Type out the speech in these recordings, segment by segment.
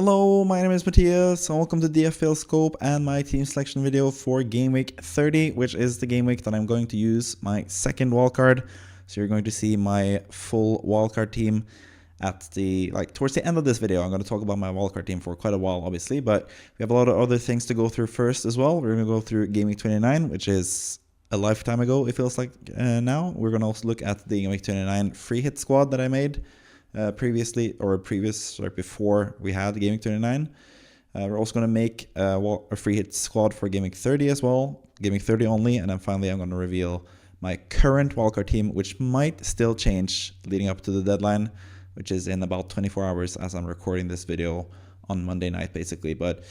Hello, my name is Matthias, and welcome to the FPL Scope and my team selection video for Game Week 30, which is the game week that I'm going to use my second wildcard. So you're going to see my full wildcard team at towards the end of this video. I'm going to talk about my wildcard team for quite a while, obviously, but we have a lot of other things to go through first as well. We're going to go through Game Week 29, which is a lifetime ago, it feels like now. We're going to also look at the Game Week 29 free hit squad that I made before we had the Game Week 29. We're also going to make a free hit squad for Game Week 30 as well, Game Week 30 only, and then finally I'm going to reveal my current wildcard team, which might still change leading up to the deadline, which is in about 24 hours as I'm recording this video on Monday night, basically. But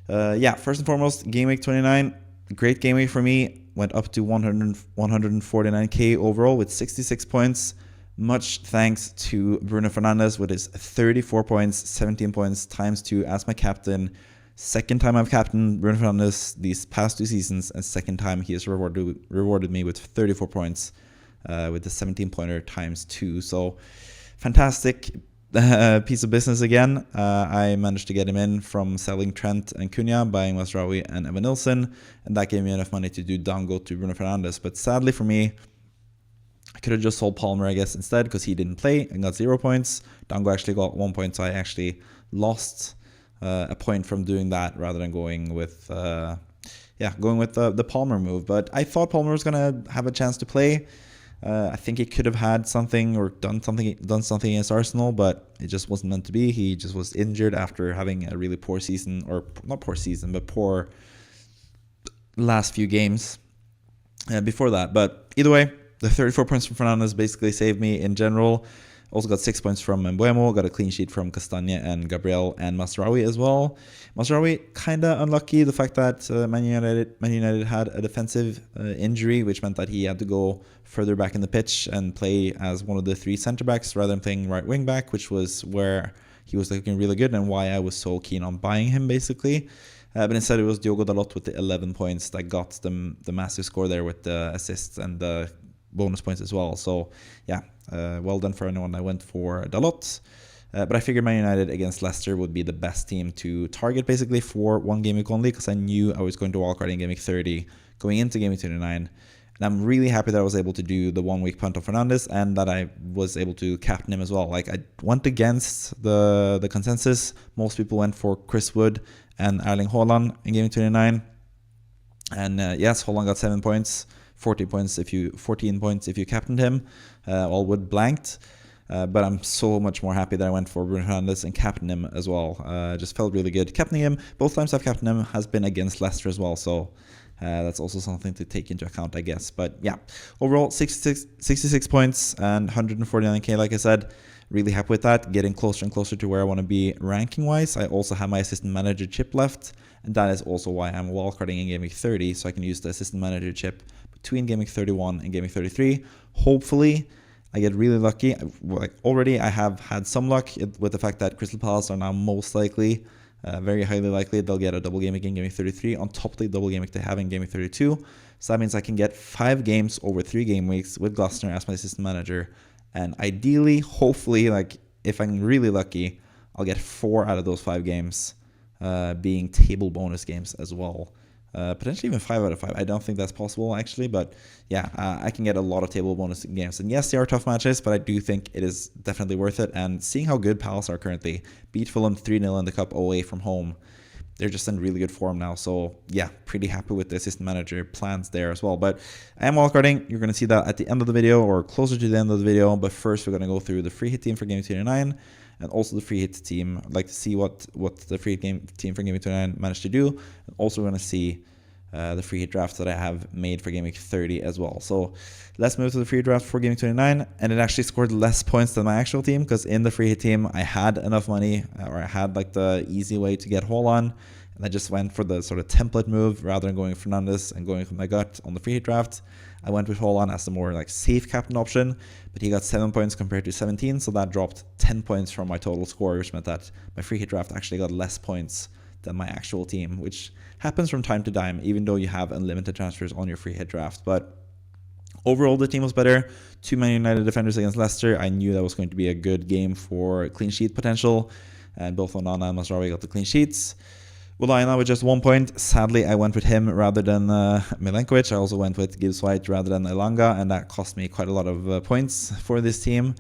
yeah, first and foremost, Game Week 29, great game week for me. Went up to 149k overall with 66 points. Much thanks to Bruno Fernandes with his 34 points, 17 points times 2 as my captain. Second time I've captained Bruno Fernandes these past 2 seasons, and second time he has rewarded me with 34 points with the 17-pointer times 2. So fantastic piece of business again. I managed to get him in from selling Trent and Cunha, buying Masraoui and Evan Nilsson, and that gave me enough money to do Dango to Bruno Fernandes. But sadly for me, I could have just sold Palmer, I guess, instead, because he didn't play and got 0 points. Dango actually got 1 point, so I actually lost a point from doing that rather than going with the Palmer move. But I thought Palmer was gonna have a chance to play. I think he could have had something or done something against Arsenal, but it just wasn't meant to be. He just was injured after having a really poor season, or not poor season, but poor last few games before that. But either way, the 34 points from Fernandes basically saved me in general. Also got 6 points from Mbuemo, got a clean sheet from Castagne and Gabriel and Masraoui as well. Masraoui kind of unlucky, the fact that Man United had a defensive injury, which meant that he had to go further back in the pitch and play as one of the 3 centre-backs rather than playing right wing-back, which was where he was looking really good and why I was so keen on buying him, basically. But instead it was Diogo Dalot with the 11 points that got the massive score there with the assists and the bonus points as well. So yeah, well done for anyone that went for Dalot. But I figured Man United against Leicester would be the best team to target basically for one game week only, because I knew I was going to wildcard in game week 30 going into game week 29. And I'm really happy that I was able to do the 1 week punt of Fernandes and that I was able to captain him as well. Like, I went against the consensus. Most people went for Chris Wood and Erling Haaland in game week 29. And yes, Haaland got 7 points. 14 points if you captained him, all Wood blanked. But I'm so much more happy that I went for Bruno Fernandes and captained him as well. Just felt really good captaining him. Both times I've captained him has been against Leicester as well, so that's also something to take into account, I guess. But yeah, overall 66 points and 149k, like I said. Really happy with that, getting closer and closer to where I want to be ranking wise. I also have my assistant manager chip left, and that is also why I'm wildcarding in game week 30, so I can use the assistant manager chip between game week 31 and game week 33. Hopefully I get really lucky. Like, already I have had some luck with the fact that Crystal Palace are now most likely, very highly likely, they'll get a double game week in game week 33 on top of the double game week they have in game week 32. So that means I can get 5 games over 3 game weeks with Glasner as my assistant manager. And ideally, hopefully, like, if I'm really lucky, I'll get 4 out of those 5 games being table bonus games as well. Potentially even 5 out of 5. I don't think that's possible, actually, but yeah, I can get a lot of table bonus games. And yes, they are tough matches, but I do think it is definitely worth it. And seeing how good Palace are currently, beat Fulham 3-0 in the Cup away from home. They're just in really good form now. So yeah, pretty happy with the assistant manager plans there as well. But I am wildcarding. You're going to see that at the end of the video or closer to the end of the video. But first, we're going to go through the free hit team for Game 29 and also the free hit team. I'd like to see what the free hit team for Game 29 managed to do. And also, we're going to see the free hit drafts that I have made for Game Week 30 as well. So let's move to the free hit draft for Game Week 29. And it actually scored less points than my actual team, because in the free hit team, I had enough money, or I had like the easy way to get Haaland. And I just went for the sort of template move rather than going Fernandes and going with my gut on the free hit draft. I went with Haaland as the more like safe captain option, but he got 7 points compared to 17. So that dropped 10 points from my total score, which meant that my free hit draft actually got less points than my actual team, which happens from time to time, even though you have unlimited transfers on your free hit draft. But overall, the team was better. 2 Man United defenders against Leicester. I knew that was going to be a good game for clean sheet potential. and both Onana and Mazraoui got the clean sheets. Wildcard with just 1 point. Sadly, I went with him rather than Milenkovic. I also went with Gibbs White rather than Elanga, and that cost me quite a lot of points for this team.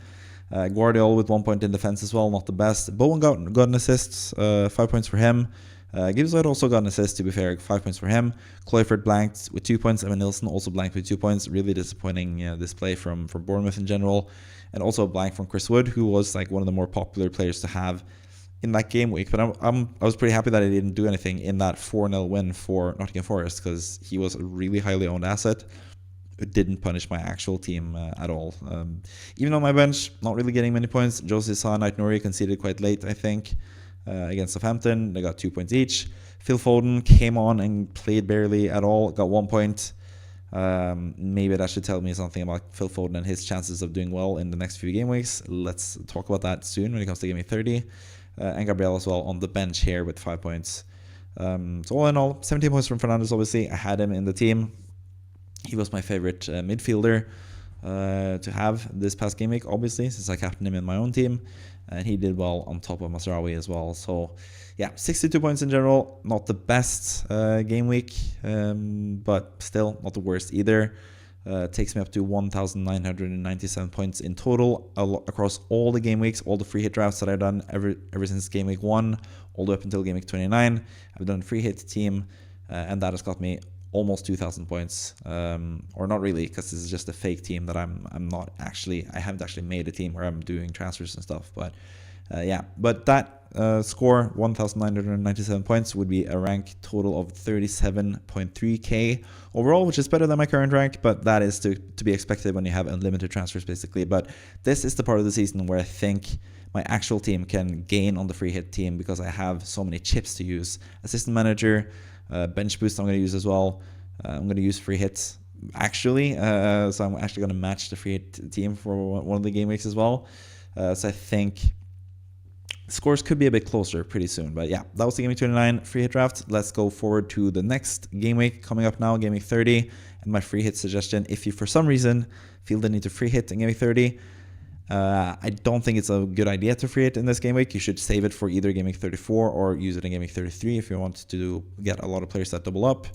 Guardiola with 1 point in defense as well, not the best. Bowen got an assist, 5 points for him. Gibbs White also got an assist, to be fair, 5 points for him. Cloyford blanked with 2 points. Evan Nilsson also blanked with 2 points. Really disappointing display from Bournemouth in general. And also a blank from Chris Wood, who was like one of the more popular players to have in that game week. But I was pretty happy that I didn't do anything in that 4-0 win for Nottingham Forest, because he was a really highly owned asset. It didn't punish my actual team at all. Even on my bench, not really getting many points. Josie Sa and Aït-Nouri conceded quite late, I think, against Southampton. They got 2 points each. Phil Foden came on and played barely at all, got 1 point. Maybe that should tell me something about Phil Foden and his chances of doing well in the next few game weeks. Let's talk about that soon when it comes to Game Week 30. And Gabriel as well on the bench here with 5 points. So all in all, 17 points from Fernandes, obviously. I had him in the team. He was my favorite midfielder to have this past game week, obviously, since I captained him in my own team. And he did well on top of Mazraoui as well. So, yeah, 62 points in general. Not the best game week, but still not the worst either. Takes me up to 1,997 points in total across all the game weeks, all the free hit drafts that I've done ever since game week 1, all the way up until game week 29. I've done a free hit team, and that has got me almost 2,000 points, or not really, because this is just a fake team that I haven't actually made a team where I'm doing transfers and stuff. But yeah, but that score, 1,997 points, would be a rank total of 37.3k overall, which is better than my current rank, but that is to be expected when you have unlimited transfers, basically. But this is the part of the season where I think my actual team can gain on the free hit team, because I have so many chips to use. Assistant manager, bench boost I'm going to use as well. I'm going to use free hits, actually. So I'm actually going to match the free hit team for one of the game weeks as well. So I think scores could be a bit closer pretty soon. But yeah, that was the Game Week 29 free hit draft. Let's go forward to the next game week coming up now, Game Week 30. And my free hit suggestion, if you for some reason feel the need to free hit in Game Week 30, I don't think it's a good idea to free it in this game week. You should save it for either Game Week 34 or use it in Game Week 33 if you want to get a lot of players that double up.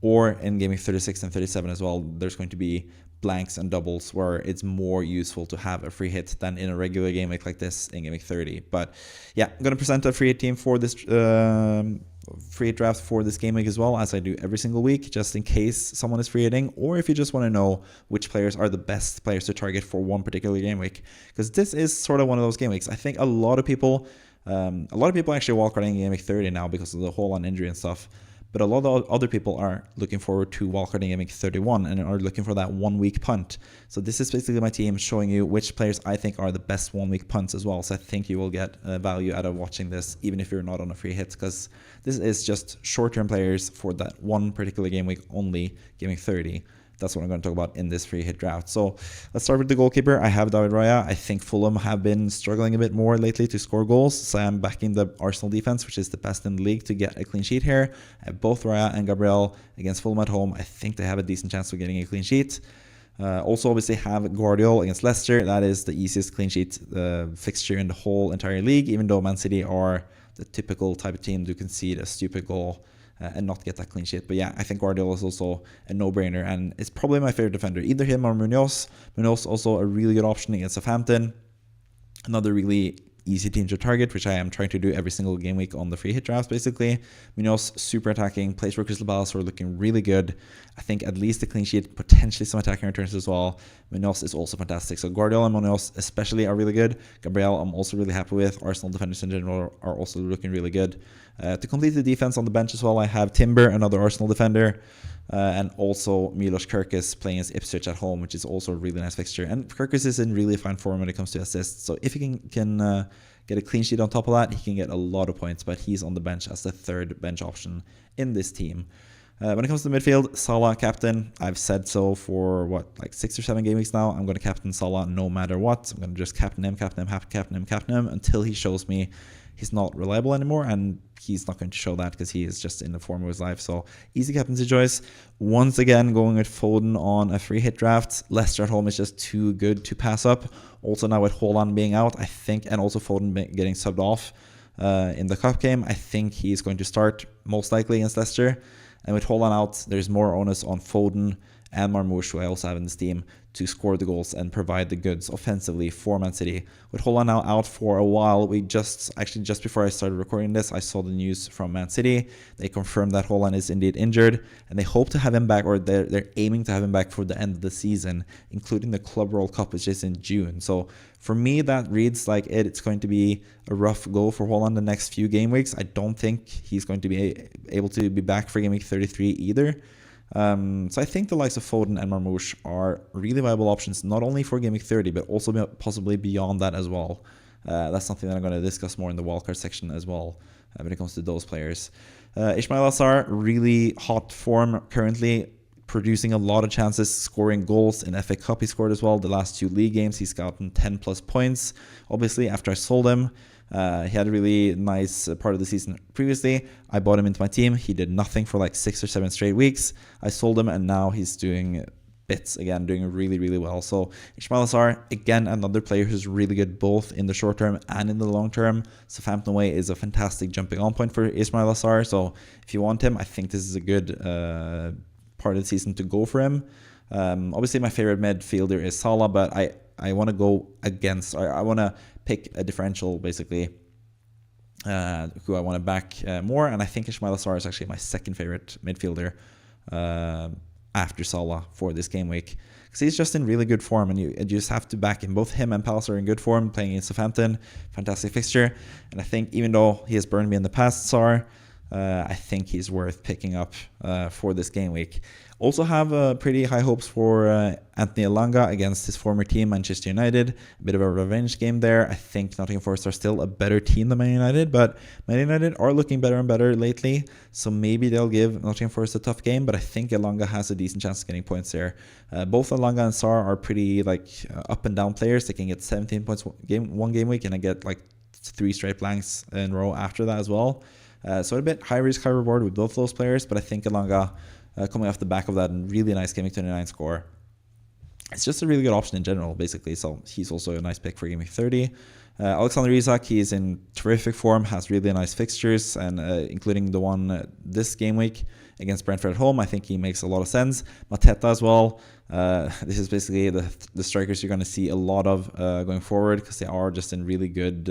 Or in Game Week 36 and 37 as well, there's going to be blanks and doubles where it's more useful to have a free hit than in a regular game week like this in Game Week 30. But yeah, I'm going to present a free hit team for this free hit draft for this game week as well, as I do every single week, just in case someone is free hitting, or if you just want to know which players are the best players to target for one particular game week, because this is sort of one of those game weeks. I think a lot of people actually wildcarding Game Week 30 now because of the whole on injury and stuff. But a lot of other people are looking forward to wildcarding Game Week 31 and are looking for that 1 week punt. So this is basically my team showing you which players I think are the best 1 week punts as well. So I think you will get value out of watching this, even if you're not on a free hit, because this is just short-term players for that one particular game week only, Game Week 30. That's what I'm going to talk about in this free hit draft. So let's start with the goalkeeper. I have David Raya. I think Fulham have been struggling a bit more lately to score goals. So I'm backing the Arsenal defense, which is the best in the league, to get a clean sheet here. I have both Raya and Gabriel against Fulham at home. I think they have a decent chance of getting a clean sheet. Also obviously have Guardiola against Leicester. That is the easiest clean sheet fixture in the whole entire league, even though Man City are the typical type of team to concede a stupid goal and not get that clean sheet. But yeah, I think Guardiola is also a no-brainer, and it's probably my favorite defender, either him or Munoz. Munoz also a really good option against Southampton. Another really easy team to target, which I am trying to do every single game week on the free hit drafts, basically. Munoz, super attacking, plays for Crystal Palace, who are looking really good. I think at least a clean sheet, potentially some attacking returns as well. Munoz is also fantastic. So Guardiola and Munoz especially are really good. Gabriel, I'm also really happy with. Arsenal defenders in general are also looking really good. To complete the defense on the bench as well, I have Timber, another Arsenal defender, and also Milos Kerkez playing as Ipswich at home, which is also a really nice fixture. And Kerkez is in really fine form when it comes to assists. So if he can get a clean sheet on top of that, he can get a lot of points, but he's on the bench as the third bench option in this team. When it comes to the midfield, Salah captain. I've said so for like 6 or 7 game weeks now. I'm going to captain Salah no matter what. I'm going to just captain him until he shows me he's not reliable anymore, and he's not going to show that because he is just in the form of his life. So easy captaincy choice. Once again, going with Foden on a free hit draft. Leicester at home is just too good to pass up. Also now with Haaland being out, I think, and also Foden getting subbed off, in the cup game. I think he's going to start most likely against Leicester. And with Haaland out, there's more onus on Foden and Marmoush, who I also have in this team, to score the goals and provide the goods offensively for Man City. With Haaland now out for a while, just before I started recording this, I saw the news from Man City. They confirmed that Haaland is indeed injured, and they hope to have him back, or they're aiming to have him back for the end of the season, including the Club World Cup, which is in June. So for me, that reads like it's going to be a rough go for Haaland the next few game weeks. I don't think he's going to be able to be back for game week 33 either. So I think the likes of Foden and Marmoush are really viable options, not only for game week 30, but also possibly beyond that as well. That's something that I'm going to discuss more in the wildcard section as well when it comes to those players. Ismail Assar, really hot form currently, producing a lot of chances, scoring goals. In FA Cup he scored as well. The last 2 league games he's gotten 10 plus points. Obviously after I sold him, he had a really nice part of the season previously. I bought him into my team. He did nothing for like 6 or 7 straight weeks. I sold him, and now he's doing bits again, doing really, really well. So Ismail Assar, again, another player who's really good both in the short term and in the long term. Southampton away is a fantastic jumping on point for Ismail Assar. So if you want him, I think this is a good part of the season to go for him. Obviously, my favorite midfielder is Salah, but I want to go against, I want to pick a differential, basically, who I want to back more. And I think Ismail Assar is actually my second favorite midfielder after Salah for this game week, because he's just in really good form, and you just have to back him. Both him and Palace are in good form, playing against Southampton. Fantastic fixture. And I think even though he has burned me in the past, Sar, I think he's worth picking up for this game week. Also have pretty high hopes for Anthony Elanga against his former team, Manchester United. A bit of a revenge game there. I think Nottingham Forest are still a better team than Man United, but Man United are looking better and better lately, so maybe they'll give Nottingham Forest a tough game, but I think Elanga has a decent chance of getting points there. Both Elanga and Sar are pretty up and down players. They can get 17 points one game week, and I get 3 straight blanks in a row after that as well. So a bit high risk, high reward with both those players, but I think Elanga, coming off the back of that really nice GW29 score, it's just a really good option in general, basically. So he's also a nice pick for game week 30. Alexander Isak, he is in terrific form, has really nice fixtures, and including the one this game week against Brentford at home, I think he makes a lot of sense. Mateta as well. This is basically the strikers you're going to see a lot of going forward, because they are just in really good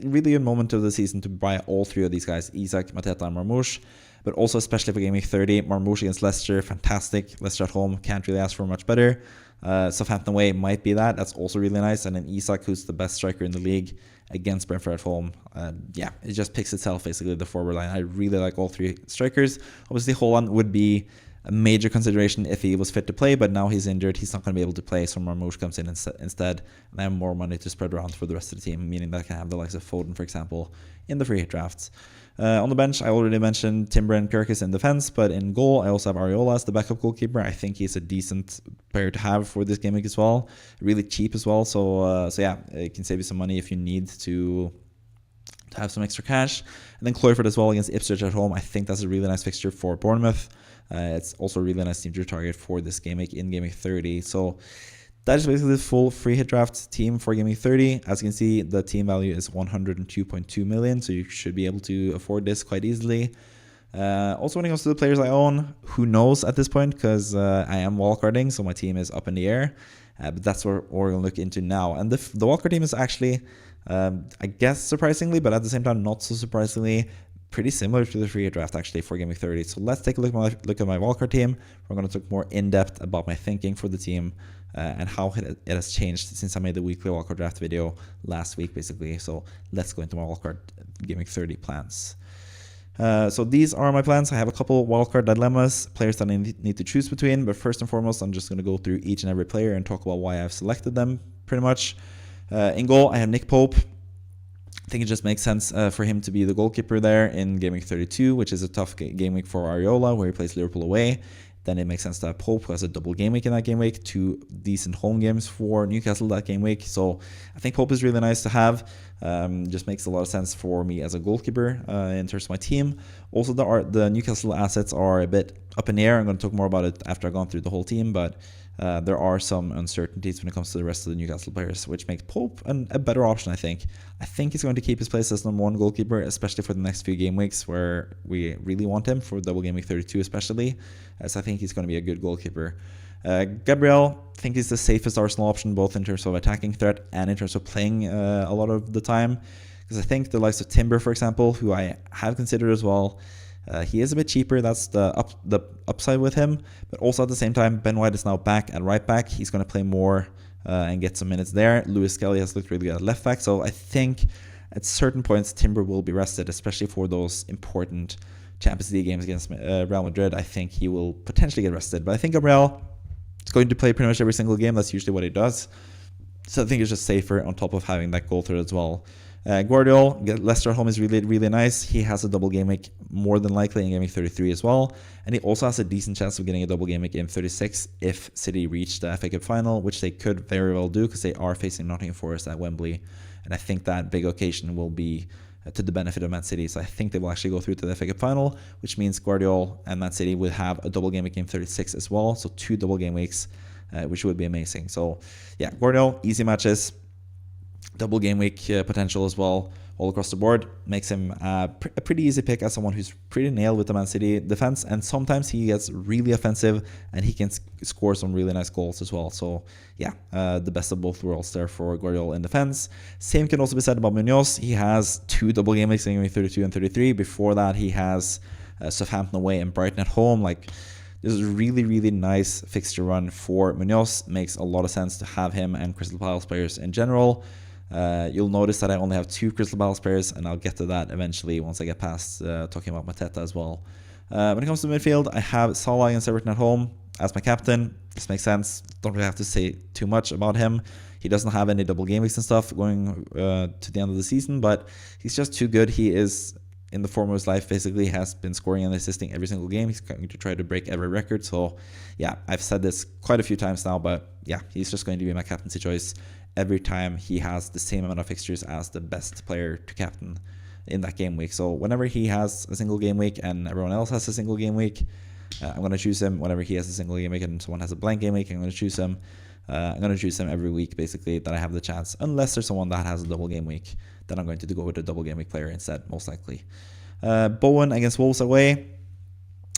really good moment of the season to buy all 3 of these guys, Isak, Mateta, and Marmoush. But also especially for game week 30, Marmoush against Leicester, fantastic. Leicester at home, can't really ask for much better. Southampton away might be that. That's also really nice. And then Isak, who's the best striker in the league, against Brentford at home. It just picks itself, basically, the forward line. I really like all 3 strikers. Obviously, Haaland would be a major consideration if he was fit to play, but now he's injured. He's not going to be able to play, so Marmoush comes in instead, and I have more money to spread around for the rest of the team, meaning that I can have the likes of Foden, for example, in the free hit drafts. On the bench, I already mentioned Timber and Kirkus in defense, but in goal, I also have Areola as the backup goalkeeper. I think he's a decent player to have for this game week as well. Really cheap as well, so yeah, it can save you some money if you need to have some extra cash. And then Cloyford as well against Ipswich at home. I think that's a really nice fixture for Bournemouth. It's also a really nice team to target for this game week in game week 30. So that is basically the full free hit draft team for game week 30. As you can see, the team value is 102.2 million, so you should be able to afford this quite easily. Also, when it comes to the players I own, who knows at this point, because I am wildcarding, so my team is up in the air. But that's what we're going to look into now. And the wildcard team is actually, I guess surprisingly, but at the same time not so surprisingly, pretty similar to the free hit draft actually for game week 30. So let's take a look at my wildcard team. We're going to talk more in depth about my thinking for the team and how it has changed since I made the weekly wildcard draft video last week, basically. So let's go into my wildcard game week 30 plans. So these are my plans. I have a couple wildcard dilemmas, players that I need to choose between. But first and foremost, I'm just going to go through each and every player and talk about why I've selected them pretty much. In goal, I have Nick Pope. I think it just makes sense for him to be the goalkeeper there in game week 32, which is a tough game week for Areola, where he plays Liverpool away. Then it makes sense to have Pope, who has a double game week in that game week, 2 decent home games for Newcastle that game week. So I think Pope is really nice to have. Just makes a lot of sense for me as a goalkeeper in terms of my team. Also, the Newcastle assets are a bit up in the air. I'm going to talk more about it after I've gone through the whole team, but there are some uncertainties when it comes to the rest of the Newcastle players, which makes Pope a better option, I think. I think he's going to keep his place as #1 goalkeeper, especially for the next few game weeks where we really want him, for double game week 32 especially, as I think he's going to be a good goalkeeper. Gabriel, I think he's the safest Arsenal option, both in terms of attacking threat and in terms of playing a lot of the time. Because I think the likes of Timber, for example, who I have considered as well, he is a bit cheaper. That's the upside with him. But also at the same time, Ben White is now back at right back. He's going to play more and get some minutes there. Lewis Skelly has looked really good at left back. So I think at certain points, Timber will be rested, especially for those important Champions League games against Real Madrid. I think he will potentially get rested. But I think Gabriel is going to play pretty much every single game. That's usually what he does. So I think it's just safer on top of having that goal threat as well. Guardiola, Leicester at home is really, really nice. He has a double game week more than likely in game week 33 as well. And he also has a decent chance of getting a double game week in 36 if City reach the FA Cup final, which they could very well do because they are facing Nottingham Forest at Wembley. And I think that big occasion will be to the benefit of Man City. So I think they will actually go through to the FA Cup final, which means Guardiola and Man City will have a double game week in 36 as well. So 2 double game weeks, which would be amazing. So yeah, Guardiola, easy matches. Double game week potential as well, all across the board, makes him a pretty easy pick as someone who's pretty nailed with the Man City defense, and sometimes he gets really offensive and he can score some really nice goals as well. So yeah, the best of both worlds there for Guardiola in defense. Same can also be said about Munoz. He has 2 double game weeks in game week 32 and 33. Before that, he has Southampton away and Brighton at home. Like, this is a really, really nice fixture run for Munoz. Makes a lot of sense to have him and Crystal Palace players in general. You'll notice that I only have 2 Crystal Palace players, and I'll get to that eventually once I get past talking about Mateta as well. When it comes to midfield, I have Salah against Everton at home as my captain. This makes sense. Don't really have to say too much about him. He doesn't have any double game weeks and stuff going to the end of the season, but he's just too good. He is in the form of his life, basically. Has been scoring and assisting every single game. He's going to try to break every record. So yeah, I've said this quite a few times now, but yeah, he's just going to be my captaincy choice every time he has the same amount of fixtures as the best player to captain in that game week. So whenever he has a single game week and everyone else has a single game week, I'm going to choose him. Whenever he has a single game week and someone has a blank game week, I'm going to choose him. I'm going to choose him every week, basically, that I have the chance. Unless there's someone that has a double game week, then I'm going to go with a double game week player instead, most likely. Bowen against Wolves away.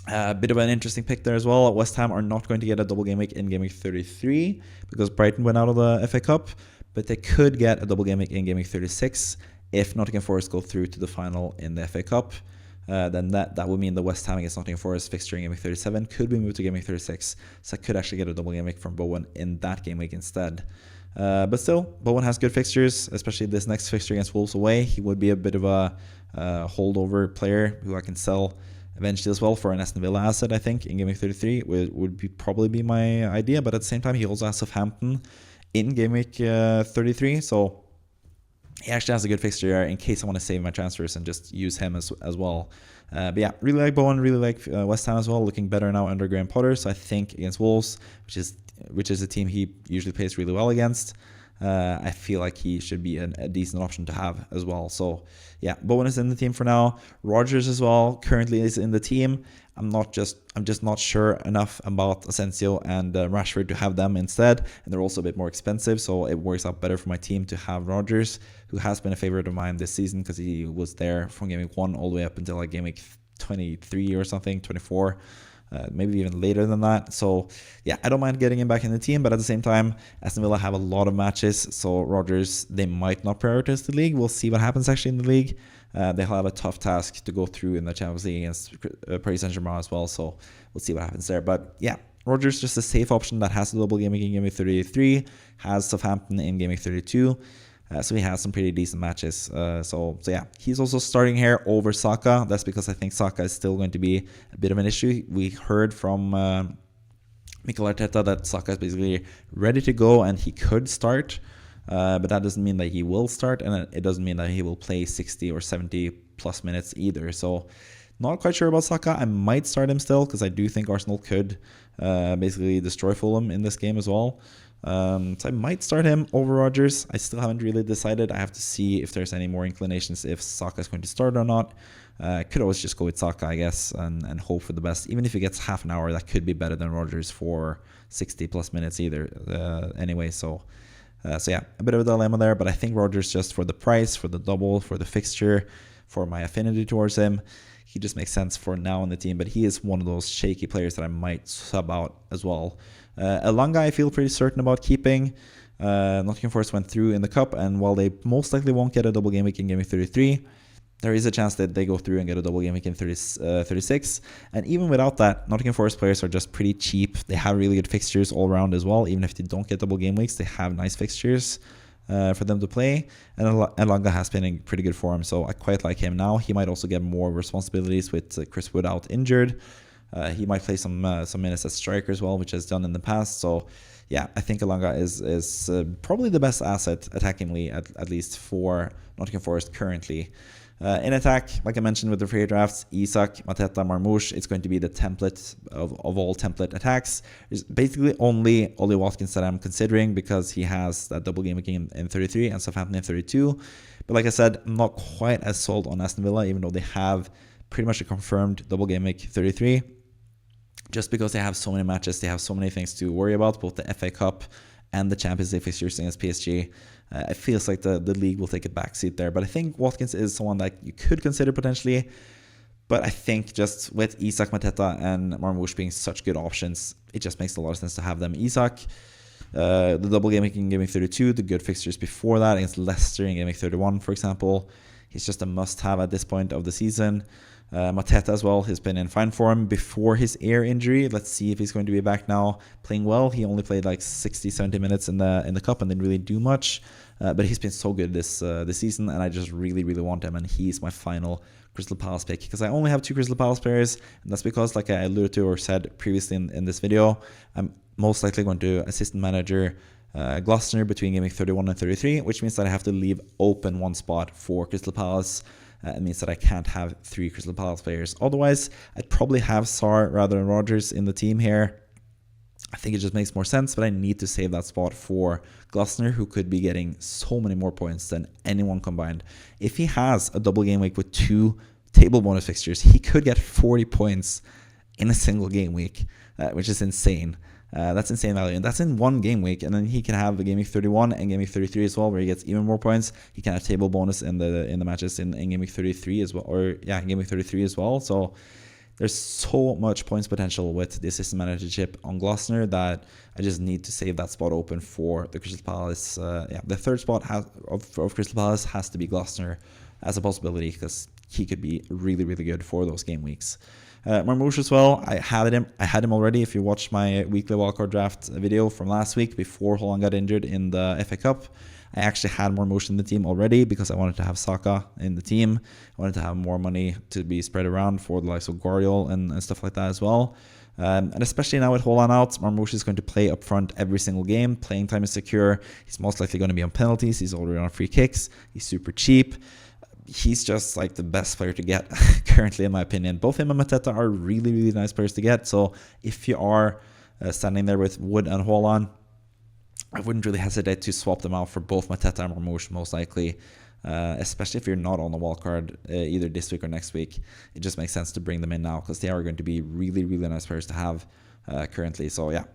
A bit of an interesting pick there as well. West Ham are not going to get a double game week in game week 33 because Brighton went out of the FA Cup, but they could get a double game week in game week 36 if Nottingham Forest go through to the final in the FA Cup. Then that would mean the West Ham against Nottingham Forest fixture in game week 37 could be moved to game week 36, so I could actually get a double game week from Bowen in that game week instead. But still, Bowen has good fixtures, especially this next fixture against Wolves away. He would be a bit of a holdover player who I can sell eventually as well for an Aston Villa asset, I think, in game week 33 would probably be my idea. But at the same time, he also has Southampton in game week 33, so he actually has a good fixture there in case I want to save my transfers and just use him as well. But yeah, really like Bowen, really like West Ham as well, looking better now under Graham Potter. So I think against Wolves, which is a team he usually plays really well against, I feel like he should be a decent option to have as well. So yeah, Bowen is in the team for now. Rodgers as well currently is in the team. I'm just not sure enough about Asensio and Rashford to have them instead, and they're also a bit more expensive, so it works out better for my team to have Rodgers, who has been a favorite of mine this season because he was there from game week 1 all the way up until like game week 23 or something, 24. Maybe even later than that. So yeah, I don't mind getting him back in the team, but at the same time, Aston Villa have a lot of matches, so Rodgers, they might not prioritize the league. We'll see what happens actually in the league. They'll have a tough task to go through in the Champions League against Paris Saint-Germain as well, so we'll see what happens there. But yeah, Rodgers just a safe option that has a double game in game week 33, has Southampton in game week 32. So he has some pretty decent matches. So yeah, he's also starting here over Saka. That's because I think Saka is still going to be a bit of an issue. We heard from Mikel Arteta that Saka is basically ready to go and he could start. But that doesn't mean that he will start, and it doesn't mean that he will play 60 or 70 plus minutes either. So not quite sure about Saka. I might start him still because I do think Arsenal could basically destroy Fulham in this game as well. So I might start him over Rodgers. I still haven't really decided. I have to see if there's any more inclinations if Saka is going to start or not. Could always just go with Saka, I guess, and hope for the best. Even if he gets half an hour, that could be better than Rodgers for 60 plus minutes either. Anyway, so yeah, a bit of a dilemma there, but I think Rodgers, just for the price, for the double, for the fixture, for my affinity towards him, he just makes sense for now in the team. But he is one of those shaky players that I might sub out as well. Elanga, I feel pretty certain about keeping. Nottingham Forest went through in the cup, and while they most likely won't get a double game week in Game Week 33, there is a chance that they go through and get a double game week in 36. And even without that, Nottingham Forest players are just pretty cheap. They have really good fixtures all around as well. Even if they don't get double game weeks, they have nice fixtures for them to play. And Elanga has been in pretty good form, so I quite like him now. He might also get more responsibilities with Chris Wood out injured. He might play some minutes as striker as well, which has done in the past. So yeah, I think Elanga is probably the best asset attackingly, at least for Nottingham Forest currently. In attack, like I mentioned with the free drafts, Isak, Mateta, Marmoush, it's going to be the template of all template attacks. There's basically only Ollie Watkins that I'm considering because he has that double game week in 33 and Southampton in 32. But like I said, I'm not quite as sold on Aston Villa, even though they have pretty much a confirmed double game week 33. Just because they have so many matches, they have so many things to worry about, both the FA Cup and the Champions League fixtures against PSG. It feels like the league will take a backseat there. But I think Watkins is someone that you could consider potentially. But I think just with Isak, Mateta, and Marmoush being such good options, it just makes a lot of sense to have them. Isak, the double game in Game Week 32, the good fixtures before that against Leicester in Game Week 31, for example. He's just a must-have at this point of the season. Mateta as well has been in fine form before his ear injury. Let's see if he's going to be back now playing well. He only played like 60-70 minutes in the cup and didn't really do much, but he's been so good this season, and I just really want him, and he's my final Crystal Palace pick because I only have 2 Crystal Palace players, and that's because, like I alluded to or said previously in this video, I'm most likely going to assistant manager Gloucester between Game Week 31 and 33, which means that I have to leave open one spot for Crystal Palace. It means that I can't have 3 Crystal Palace players. Otherwise, I'd probably have Sarr rather than Rodgers in the team here. I think it just makes more sense, but I need to save that spot for Gloucester, who could be getting so many more points than anyone combined. If he has a double game week with 2 table bonus fixtures, he could get 40 points in a single game week, which is insane. That's insane value, and that's in one game week. And then he can have a game week 31 and game week 33 as well, where he gets even more points. He can have table bonus in the matches in game week 33 as well, or yeah, game week 33 as well. So there's so much points potential with the assistant managership on Gloucester that I just need to save that spot open for the Crystal Palace. The third spot of Crystal Palace has to be Gloucester as a possibility because he could be really good for those game weeks. Marmoush as well, I had him already. If you watched my weekly wildcard draft video from last week before Holland got injured in the FA Cup, I actually had Marmoush in the team already because I wanted to have Saka in the team. I wanted to have more money to be spread around for the likes of Guardiola and stuff like that as well. And especially now with Holland out, Marmoush is going to play up front every single game. Playing time is secure. He's most likely going to be on penalties. He's already on free kicks. He's super cheap. He's just like the best player to get currently, in my opinion. Both him and Mateta are really nice players to get. So if you are standing there with Wood and Holland, I wouldn't really hesitate to swap them out for both Mateta and Marmoush, most likely. Especially if you're not on the wildcard either this week or next week. It just makes sense to bring them in now because they are going to be really nice players to have currently. So yeah,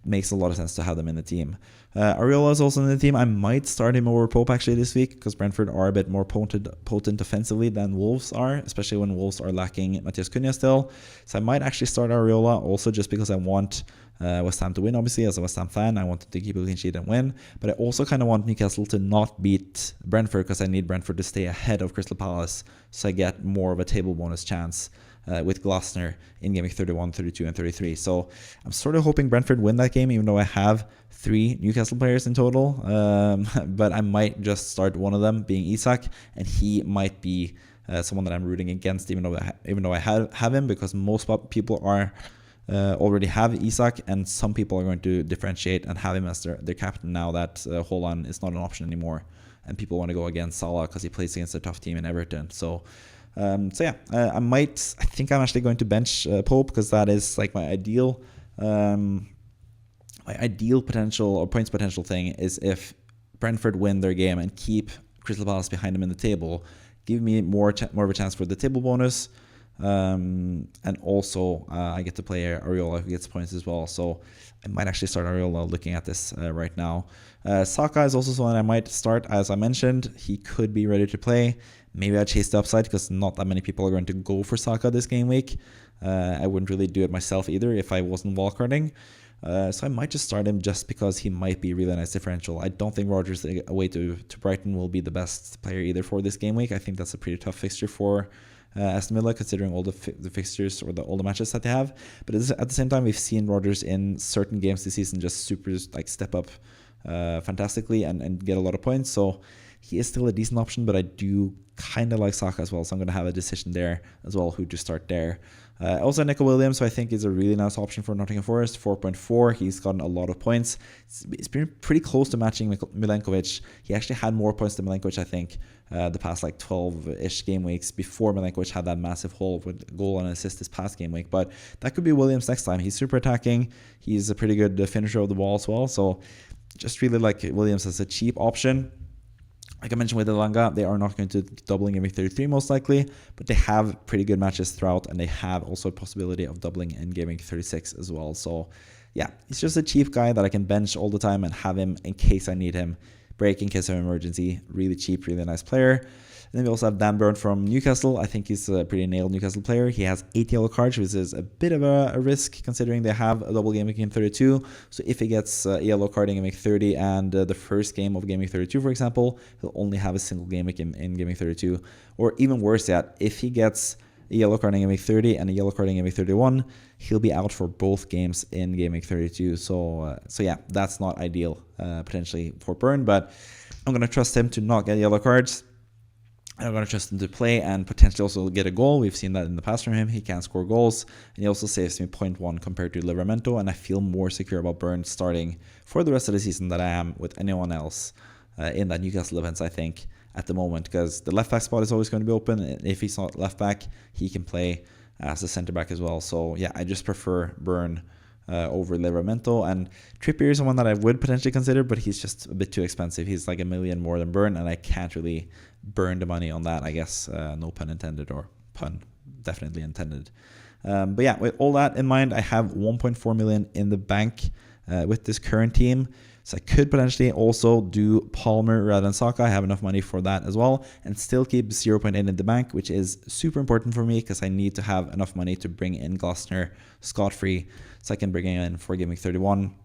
makes a lot of sense to have them in the team. Areola is also in the team. I might start him over Pope actually this week because Brentford are a bit more potent offensively than Wolves are, especially when Wolves are lacking Matheus Cunha still. So I might actually start Areola also just because I want West Ham to win. Obviously, as a West Ham fan, I wanted to keep a clean sheet and win, but I also kind of want Newcastle to not beat Brentford because I need Brentford to stay ahead of Crystal Palace so I get more of a table bonus chance with Gloucester in game week 31, 32, and 33. So I'm sort of hoping Brentford win that game, even though I have 3 Newcastle players in total. But I might just start one of them, being Isak, and he might be someone that I'm rooting against, even though I have him, because most people are already have Isak, and some people are going to differentiate and have him as their captain now that Holland is not an option anymore, and people want to go against Salah because he plays against a tough team in Everton. So yeah, I think I'm actually going to bench Pope because that is like my ideal My ideal potential or points potential thing is if Brentford win their game and keep Crystal Palace behind them in the table, give me more of a chance for the table bonus. And also I get to play Areola, who gets points as well. So I might actually start Areola looking at this right now. Saka is also someone I might start. As I mentioned, he could be ready to play. Maybe I chase the upside because not that many people are going to go for Saka this game week. I wouldn't really do it myself either if I wasn't wildcarding. So I might just start him just because he might be really nice differential. I don't think Rodgers away to Brighton will be the best player either for this game week. I think that's a pretty tough fixture for Aston Villa, considering all the fixtures or all the matches that they have. But at the same time, we've seen Rodgers in certain games this season just super step up fantastically and get a lot of points. So he is still a decent option, but I do kind of like Saka as well. So I'm going to have a decision there as well who to start there. Also, Nico Williams, who I think is a really nice option for Nottingham Forest, 4.4. He's gotten a lot of points. It's been pretty close to matching Milenkovic. He actually had more points than Milenkovic, I think, the past 12-ish game weeks before Milenkovic had that massive haul with goal and assist this past game week. But that could be Williams next time. He's super attacking. He's a pretty good finisher of the ball as well. So just really like Williams as a cheap option. Like I mentioned with Elanga, they are not going to double in Game Week 33 most likely, but they have pretty good matches throughout, and they have also a possibility of doubling in Game Week 36 as well. So yeah, he's just a cheap guy that I can bench all the time and have him in case I need him. Break in case of emergency. Really cheap, really nice player. And then we also have Dan Burn from Newcastle. I think he's a pretty nailed Newcastle player. He has 8 yellow cards, which is a bit of a risk considering they have a double game week in 32. So if he gets a yellow card in game week 30 and the first game of game week 32, for example, he'll only have a single game week in game week 32. Or even worse yet, if he gets a yellow card in game week 30 and a yellow card in game week 31, he'll be out for both games in game week 32. So yeah, that's not ideal potentially for Burn, but I'm going to trust him to not get yellow cards. I'm going to trust him to play and potentially also get a goal. We've seen that in the past from him. He can score goals. And he also saves me 0.1 compared to Livramento. And I feel more secure about Burn starting for the rest of the season than I am with anyone else in that Newcastle events, I think, at the moment. Because the left back spot is always going to be open. If he's not left back, he can play as a centre back as well. So yeah, I just prefer Burn over Livramento. And Trippier is someone that I would potentially consider, but he's just a bit too expensive. He's like $1 million more than Burn, and I can't really burn the money on that, I guess. No pun intended, or pun definitely intended. But yeah, with all that in mind, I have 1.4 million in the bank with this current team. So I could potentially also do Palmer rather than Saka. I have enough money for that as well, and still keep 0.8 in the bank, which is super important for me because I need to have enough money to bring in Glasner scot-free, so I can bring him in for Game Week 31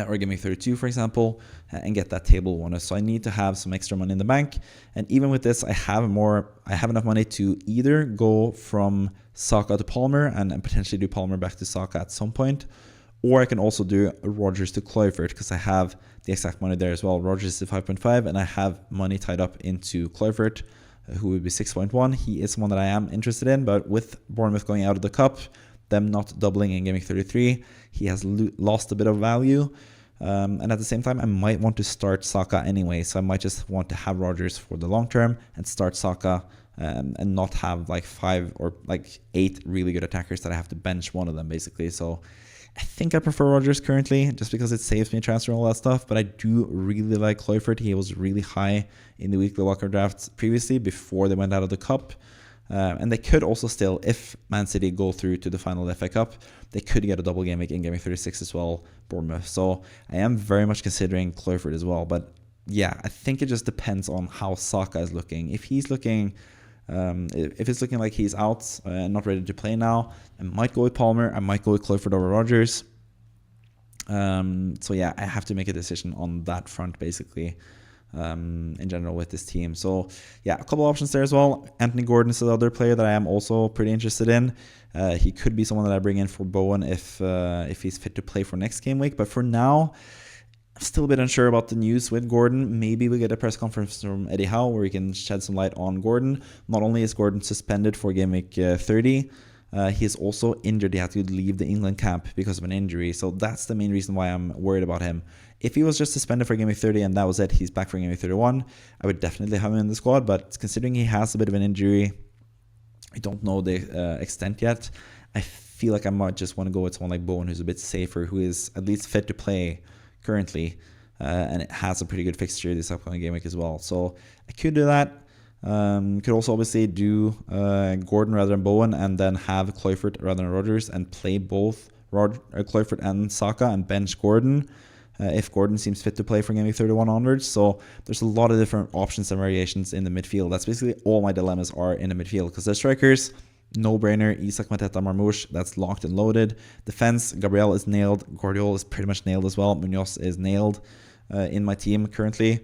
or Game Week 32, for example, and get that table bonus. So I need to have some extra money in the bank, and even with this, I have enough money to either go from Saka to Palmer and potentially do Palmer back to Saka at some point. Or I can also do Rodgers to Kluivert because I have the exact money there as well. Rodgers is 5.5 and I have money tied up into Kluivert, who would be 6.1. He is one that I am interested in, but with Bournemouth going out of the cup, them not doubling in Game Week 33, he has lost a bit of value. And at the same time, I might want to start Saka anyway. So I might just want to have Rodgers for the long term and start Saka and not have 5 or 8 really good attackers that I have to bench one of them basically. So I think I prefer Rodgers currently just because it saves me transfer and all that stuff, but I do really like Kluivert. He was really high in the weekly wildcard drafts previously before they went out of the cup. And they could also still, if Man City go through to the final FA Cup, they could get a double game week in Game Week 36 as well, Bournemouth. So I am very much considering Kluivert as well. But yeah, I think it just depends on how Saka is looking. If he's looking... if it's looking like he's out and not ready to play now, I might go with Palmer. I might go with Kluivert over Rodgers. So yeah, I have to make a decision on that front basically in general with this team. So yeah, a couple options there as well. Anthony Gordon is the other player that I am also pretty interested in. He could be someone that I bring in for Bowen if he's fit to play for next game week. But for now, I'm still a bit unsure about the news with Gordon. Maybe we get a press conference from Eddie Howe where he can shed some light on Gordon. Not only is Gordon suspended for Game Week 30, he is also injured. He had to leave the England camp because of an injury. So that's the main reason why I'm worried about him. If he was just suspended for Game Week 30 and that was it, he's back for Game Week 31, I would definitely have him in the squad. But considering he has a bit of an injury, I don't know the extent yet. I feel like I might just want to go with someone like Bowen, who's a bit safer, who is at least fit to play currently, and it has a pretty good fixture this upcoming game week as well. So I could do that. Could also obviously do Gordon rather than Bowen, and then have Kluivert rather than Rodgers, and play both Kluivert and Saka and bench Gordon if Gordon seems fit to play from game week 31 onwards. So there's a lot of different options and variations in the midfield. That's basically all my dilemmas are in the midfield, because the strikers, no-brainer, Isak, Mateta, Marmoush, that's locked and loaded. Defense, Gabriel is nailed, Guardiola is pretty much nailed as well, Munoz is nailed in my team currently.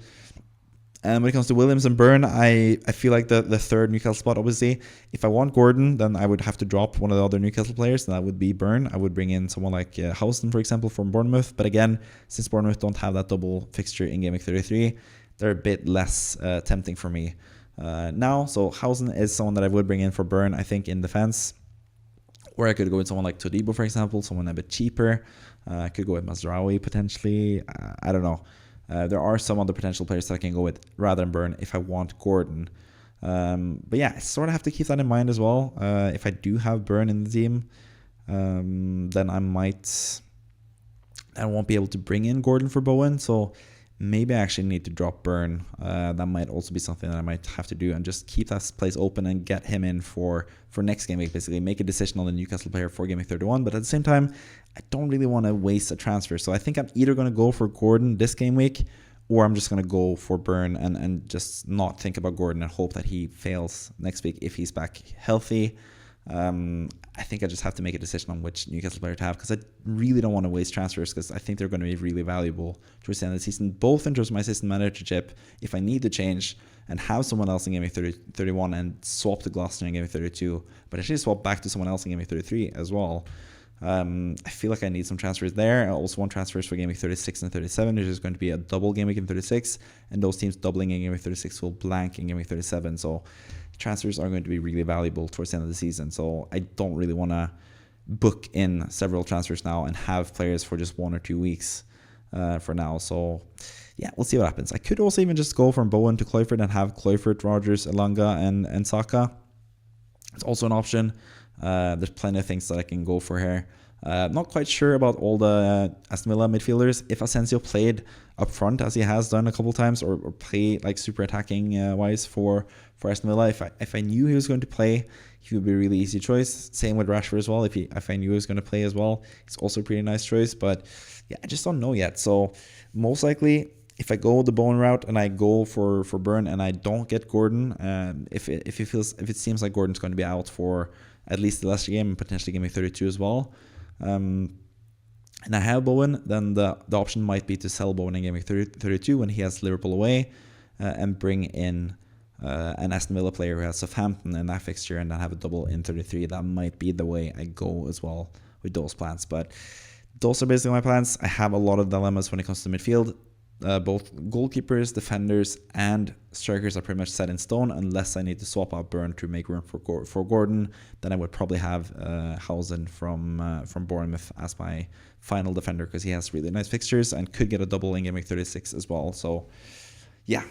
And when it comes to Williams and Burn, I feel like the third Newcastle spot, obviously, if I want Gordon, then I would have to drop one of the other Newcastle players, and that would be Burn. I would bring in someone like Housen, for example, from Bournemouth. But again, since Bournemouth don't have that double fixture in Game Week 33, they're a bit less tempting for me now. So Housen is someone that I would bring in for Burn, I think, in defense. Or I could go with someone like Todibo, for example, someone a bit cheaper. I could go with Mazraoui, potentially. I don't know. There are some other potential players that I can go with rather than Burn if I want Gordon. But yeah, I sort of have to keep that in mind as well. If I do have Burn in the team, then I won't be able to bring in Gordon for Bowen. So maybe I actually need to drop Burn. That might also be something that I might have to do, and just keep that place open and get him in for next game week, basically. Make a decision on the Newcastle player for game week 31. But at the same time, I don't really want to waste a transfer. So I think I'm either going to go for Gordon this game week, or I'm just going to go for Burn and just not think about Gordon and hope that he fails next week if he's back healthy. I think I just have to make a decision on which Newcastle player to have, because I really don't want to waste transfers, because I think they're going to be really valuable towards the end of the season, both in terms of my assistant manager chip, if I need to change and have someone else in game week 31 and swap to Gloucester in game week 32, but actually swap back to someone else in game week 33 as well. I feel like I need some transfers there. I also want transfers for game week 36 and 37. There's just going to be a double game week in 36, and those teams doubling in game week 36 will blank in game week 37. So transfers are going to be really valuable towards the end of the season. So I don't really want to book in several transfers now and have players for just 1 or 2 weeks for now. So yeah, we'll see what happens. I could also even just go from Bowen to Kluivert and have Kluivert, Rodgers, Elanga, and Saka. It's also an option. There's plenty of things that I can go for here. Not quite sure about all the Aston Villa midfielders. If Asensio played up front, as he has done a couple of times, or play like super attacking wise for Aston Villa, if I knew he was going to play, he would be a really easy choice. Same with Rashford as well. If I knew he was going to play as well, it's also a pretty nice choice. But yeah, I just don't know yet. So most likely, if I go the Bowen route and I go for Burn and I don't get Gordon, if it seems like Gordon's going to be out for at least the Leicester game and potentially game week 32 as well, and I have Bowen, then the option might be to sell Bowen in game week 32 when he has Liverpool away, and bring in an Aston Villa player who has Southampton in that fixture, and then have a double in 33. That might be the way I go as well with those plans. But those are basically my plans. I have a lot of dilemmas when it comes to midfield. Both goalkeepers, defenders, and strikers are pretty much set in stone, unless I need to swap out Burn to make room for Gordon. Then I would probably have Housen from Bournemouth as my final defender, because he has really nice fixtures and could get a double in game week 36 as well. So yeah,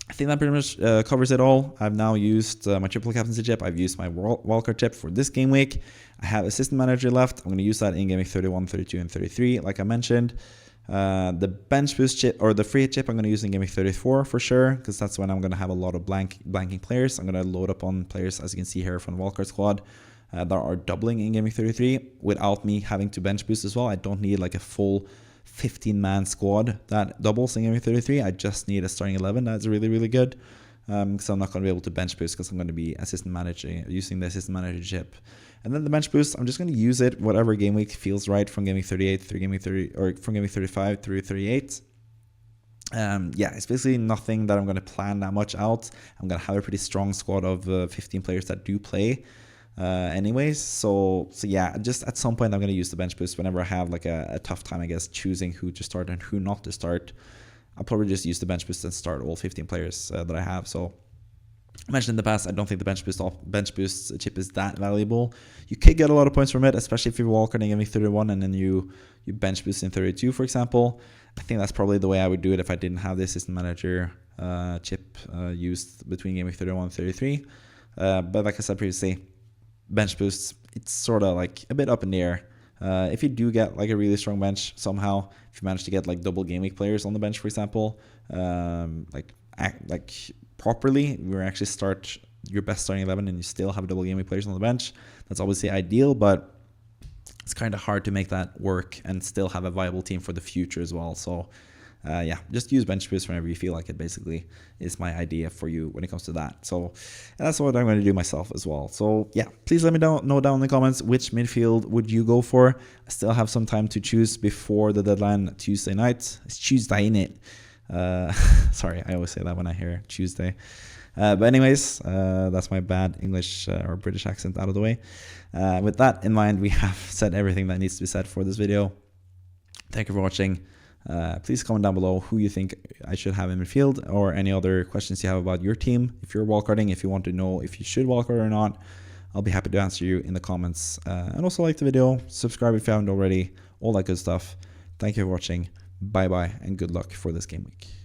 I think that pretty much covers it all. I've now used my triple captaincy chip. I've used my wildcard chip for this game week. I have assistant manager left. I'm going to use that in game week 31, 32, and 33, like I mentioned. The bench boost chip, or the free hit chip, I'm going to use in game week 34 for sure, because that's when I'm going to have a lot of blanking players. I'm going to load up on players, as you can see here, from the wildcard squad that are doubling in game week 33 without me having to bench boost as well. I don't need like a full 15-man squad that doubles in game week 33. I just need a starting 11 that's really, really good, because I'm not going to be able to bench boost, because I'm going to be using the assistant manager chip. And then the bench boost, I'm just going to use it whatever game week feels right, from game week 38 through game week 30, or from game week 35 through 38. Yeah, it's basically nothing that I'm going to plan that much out. I'm going to have a pretty strong squad of 15 players that do play anyways. So yeah, just at some point I'm going to use the bench boost whenever I have like a tough time, I guess, choosing who to start and who not to start. I'll probably just use the bench boost and start all 15 players that I have. So I mentioned in the past, I don't think the bench boost chip is that valuable. You could get a lot of points from it, especially if you're wildcarding in 31 and then you bench boost in 32, for example. I think that's probably the way I would do it if I didn't have the assistant manager chip used between game week 31 and 33. But like I said previously, bench boosts, it's sort of like a bit up in the air. If you do get like a really strong bench somehow, if you manage to get like double game week players on the bench, for example, like properly, you actually start your best starting 11 and you still have double game week players on the bench, that's obviously ideal, but it's kind of hard to make that work and still have a viable team for the future as well. So yeah, just use bench boost whenever you feel like it, basically, is my idea for you when it comes to that. So that's what I'm going to do myself as well. So yeah, please let me know down in the comments which midfield would you go for. I still have some time to choose before the deadline Tuesday night. It's Tuesday, innit? Sorry, I always say that when I hear Tuesday. But anyways, that's my bad English or British accent out of the way. With that in mind, we have said everything that needs to be said for this video. Thank you for watching. Please comment down below who you think I should have in midfield, or any other questions you have about your team. If you're wildcarding, if you want to know if you should wildcard or not, I'll be happy to answer you in the comments. And also like the video, subscribe if you haven't already, all that good stuff. Thank you for watching. Bye bye, and good luck for this game week.